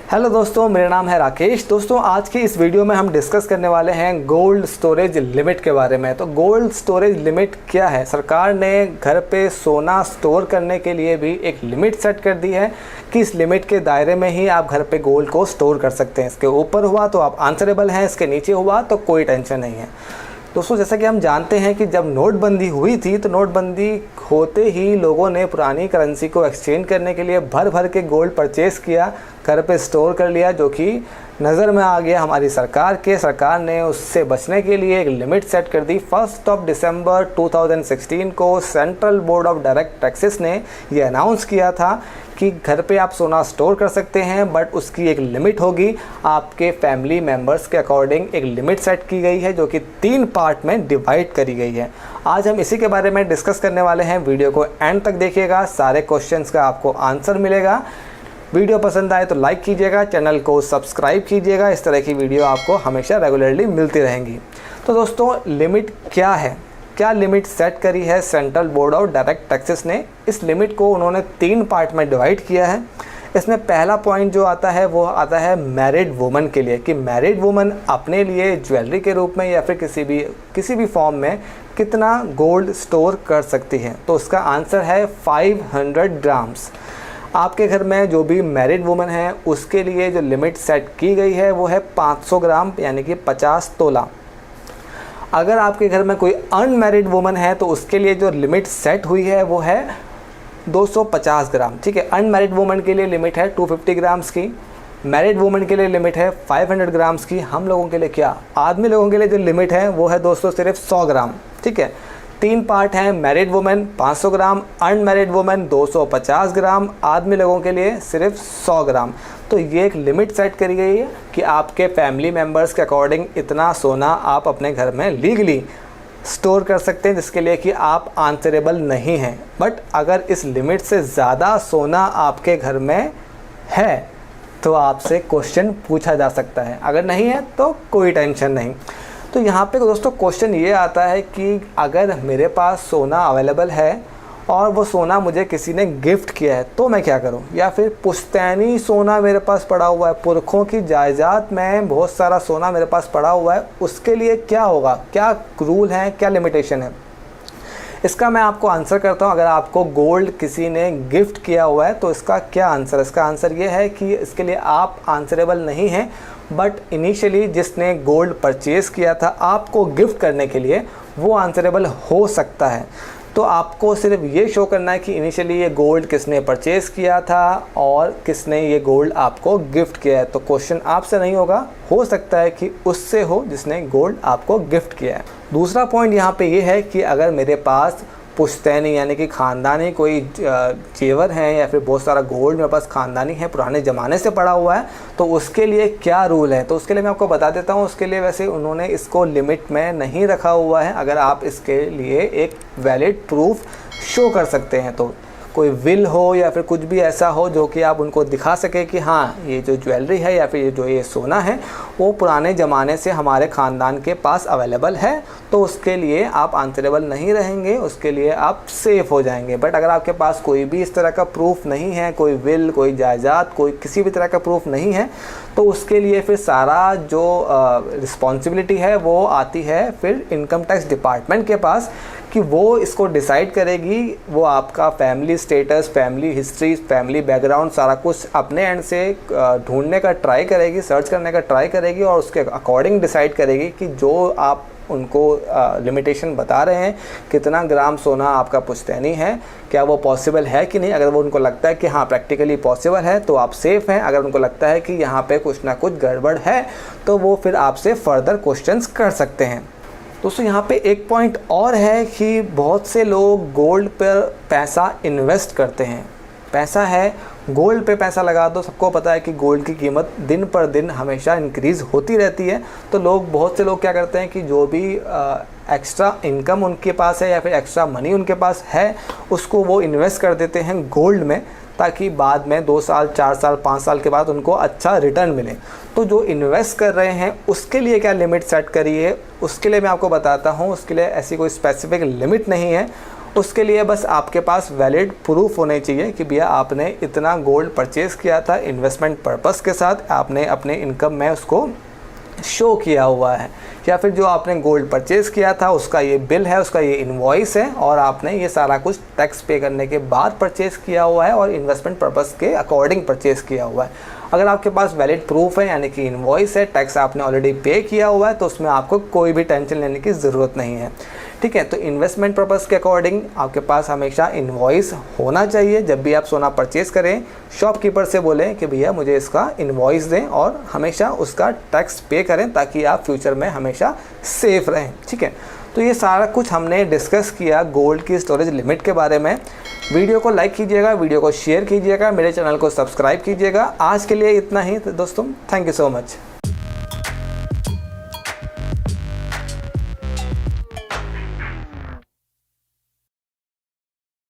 Hello दोस्तों, मेरा नाम है राकेश। दोस्तों, आज की इस वीडियो में हम डिस्कस करने वाले हैं गोल्ड स्टोरेज लिमिट के बारे में। तो गोल्ड स्टोरेज लिमिट क्या है? सरकार ने घर पे सोना स्टोर करने के लिए भी एक लिमिट सेट कर दी है कि इस लिमिट के दायरे में ही आप घर पे गोल्ड को स्टोर कर सकते हैं। इसके ऊपर हुआ तो आप आंसरेबल हैं, इसके नीचे हुआ तो कोई टेंशन नहीं है। दोस्तों, जैसा कि हम जानते हैं कि जब नोटबंदी हुई थी तो नोटबंदी होते ही लोगों ने पुरानी करेंसी को एक्सचेंज करने के लिए भर भर के गोल्ड परचेज़ किया, घर पे स्टोर कर लिया, जो कि नज़र में आ गया हमारी सरकार ने उससे बचने के लिए एक लिमिट सेट कर दी। 1 दिसंबर 2016 को central board of direct taxes ने ये अनाउंस किया था कि घर पे आप सोना स्टोर कर सकते हैं, बट उसकी एक लिमिट होगी। आपके फैमिली मेम्बर्स के अकॉर्डिंग एक लिमिट सेट की गई है, जो कि 3 पार्ट में डिवाइड करी गई है। आज हम इसी के बारे में डिस्कस करने वाले हैं। वीडियो को एंड तक देखिएगा, सारे क्वेश्चंस का आपको आंसर मिलेगा। वीडियो पसंद आए तो लाइक कीजिएगा, चैनल को सब्सक्राइब कीजिएगा। इस तरह की वीडियो आपको हमेशा रेगुलरली मिलती रहेंगी। तो दोस्तों, लिमिट क्या है? क्या लिमिट सेट करी है central board of direct taxes ने? इस लिमिट को उन्होंने 3 पार्ट में डिवाइड किया है। इसमें पहला पॉइंट जो आता है वो आता है मैरिड वुमन के लिए, कि मैरिड वुमन अपने लिए ज्वेलरी के रूप में या फिर किसी भी फॉर्म में कितना गोल्ड स्टोर कर सकती है। तो उसका आंसर है 500 ग्राम्स। आपके घर में जो भी मैरिड वुमन है उसके लिए जो लिमिट सेट की गई है वो है 500 ग्राम, यानी कि 50 तोला। अगर आपके घर में कोई अनमैरिड वुमन है तो उसके लिए जो लिमिट सेट हुई है वो है 250 ग्राम। ठीक है, अनमैरिड वुमन के लिए लिमिट है 250 ग्राम्स की, मैरिड वुमन के लिए लिमिट है 500 ग्राम्स की। हम लोगों के लिए क्या, आदमी लोगों के लिए जो लिमिट है वो है दोस्तों सिर्फ 100 ग्राम। ठीक है, 3 पार्ट हैं। मैरिड वुमेन 500 ग्राम, अनमैरिड वुमेन 250 ग्राम, आदमी लोगों के लिए सिर्फ 100 ग्राम। तो ये एक लिमिट सेट करी गई है कि आपके फैमिली मेम्बर्स के अकॉर्डिंग इतना सोना आप अपने घर में लीगली स्टोर कर सकते हैं, जिसके लिए कि आप आंसरेबल नहीं हैं। बट अगर इस लिमिट से ज़्यादा सोना आपके घर में है तो आपसे क्वेश्चन पूछा जा सकता है, अगर नहीं है तो कोई टेंशन नहीं। तो यहाँ पे दोस्तों क्वेश्चन ये आता है कि अगर मेरे पास सोना अवेलेबल है और वो सोना मुझे किसी ने गिफ्ट किया है तो मैं क्या करूँ? या फिर पुश्तैनी सोना मेरे पास पड़ा हुआ है, पुरखों की जायदाद में बहुत सारा सोना मेरे पास पड़ा हुआ है, उसके लिए क्या होगा? क्या रूल है, क्या लिमिटेशन है? इसका मैं आपको आंसर करता हूँ। अगर आपको गोल्ड किसी ने गिफ्ट किया हुआ है तो इसका क्या आंसर? इसका आंसर ये है कि इसके लिए आप आंसरेबल नहीं हैं, बट इनिशियली जिसने गोल्ड परचेज़ किया था आपको गिफ्ट करने के लिए वो आंसरेबल हो सकता है। तो आपको सिर्फ ये शो करना है कि इनिशियली ये गोल्ड किसने परचेज़ किया था और किसने ये गोल्ड आपको गिफ्ट किया है। तो क्वेश्चन आपसे नहीं होगा, हो सकता है कि उससे हो जिसने गोल्ड आपको गिफ्ट किया है। दूसरा पॉइंट यहाँ पे ये है कि अगर मेरे पास पुश्तैनी यानी कि ख़ानदानी कोई जेवर हैं या फिर बहुत सारा गोल्ड मेरे पास ख़ानदानी है, पुराने ज़माने से पड़ा हुआ है, तो उसके लिए क्या रूल है? तो उसके लिए मैं आपको बता देता हूँ। उसके लिए वैसे उन्होंने इसको लिमिट में नहीं रखा हुआ है। अगर आप इसके लिए एक वैलिड प्रूफ शो कर सकते हैं, तो कोई विल हो या फिर कुछ भी ऐसा हो जो कि आप उनको दिखा सके कि हाँ, ये जो ज्वेलरी है या फिर जो ये सोना है वो पुराने ज़माने से हमारे ख़ानदान के पास अवेलेबल है, तो उसके लिए आप आंसरेबल नहीं रहेंगे, उसके लिए आप सेफ़ हो जाएंगे। बट अगर आपके पास कोई भी इस तरह का प्रूफ नहीं है, कोई विल, कोई जायदाद, कोई किसी भी तरह का प्रूफ नहीं है, तो उसके लिए फिर सारा जो रिस्पॉन्सिबिलिटी है वो आती है फिर इनकम टैक्स डिपार्टमेंट के पास, कि वो इसको डिसाइड करेगी। वो आपका family status, family history, family background सारा कुछ अपने एंड से ढूंढने का ट्राई करेगी, सर्च करने का ट्राई करेगी और उसके अकॉर्डिंग डिसाइड करेगी कि जो आप उनको लिमिटेशन बता रहे हैं, कितना ग्राम सोना आपका पुश्तैनी है, क्या वो पॉसिबल है कि नहीं। अगर वो उनको लगता है कि हाँ प्रैक्टिकली पॉसिबल है तो आप सेफ़ हैं। अगर उनको लगता है कि यहाँ पे कुछ ना कुछ गड़बड़ है तो वो फिर आपसे फर्दर क्वेश्चंस कर सकते हैं। दोस्तों, यहाँ पे एक पॉइंट और है कि बहुत से लोग गोल्ड पर पैसा इन्वेस्ट करते हैं। पैसा है, गोल्ड पे पैसा लगा दो। सबको पता है कि गोल्ड की कीमत दिन पर दिन हमेशा इंक्रीज़ होती रहती है। तो बहुत से लोग क्या करते हैं कि जो भी एक्स्ट्रा इनकम उनके पास है या फिर एक्स्ट्रा मनी उनके पास है उसको वो इन्वेस्ट कर देते हैं गोल्ड में, ताकि बाद में 2 साल, 4 साल, 5 साल के बाद उनको अच्छा रिटर्न मिले। तो जो इन्वेस्ट कर रहे हैं उसके लिए क्या लिमिट सेट करी है, उसके लिए मैं आपको बताता हूँ। उसके लिए ऐसी कोई स्पेसिफिक लिमिट नहीं है। उसके लिए बस आपके पास वैलिड प्रूफ होने चाहिए कि भैया आपने इतना गोल्ड परचेज़ किया था इन्वेस्टमेंट पर्पस के साथ, आपने अपने इनकम में उसको शो किया हुआ है, या फिर जो आपने गोल्ड परचेज़ किया था उसका ये बिल है, उसका ये इनवॉइस है और आपने ये सारा कुछ टैक्स पे करने के बाद परचेज़ किया हुआ है और इन्वेस्टमेंट पर्पस के अकॉर्डिंग परचेज़ किया हुआ है। अगर आपके पास वैलिड प्रूफ है यानी कि इनवॉइस है, टैक्स आपने ऑलरेडी पे किया हुआ है, तो उसमें आपको कोई भी टेंशन लेने की ज़रूरत नहीं है। ठीक है, तो इन्वेस्टमेंट पर्पस के अकॉर्डिंग आपके पास हमेशा इनवॉइस होना चाहिए। जब भी आप सोना परचेज़ करें, शॉपकीपर से बोलें कि भैया मुझे इसका इनवॉइस दें और हमेशा उसका टैक्स पे करें ताकि आप फ्यूचर में हमेशा सेफ़ रहें। ठीक है, तो ये सारा कुछ हमने डिस्कस किया गोल्ड की स्टोरेज लिमिट के बारे में। वीडियो को लाइक कीजिएगा, वीडियो को शेयर कीजिएगा, मेरे चैनल को सब्सक्राइब कीजिएगा। आज के लिए इतना ही दोस्तों, थैंक यू सो मच।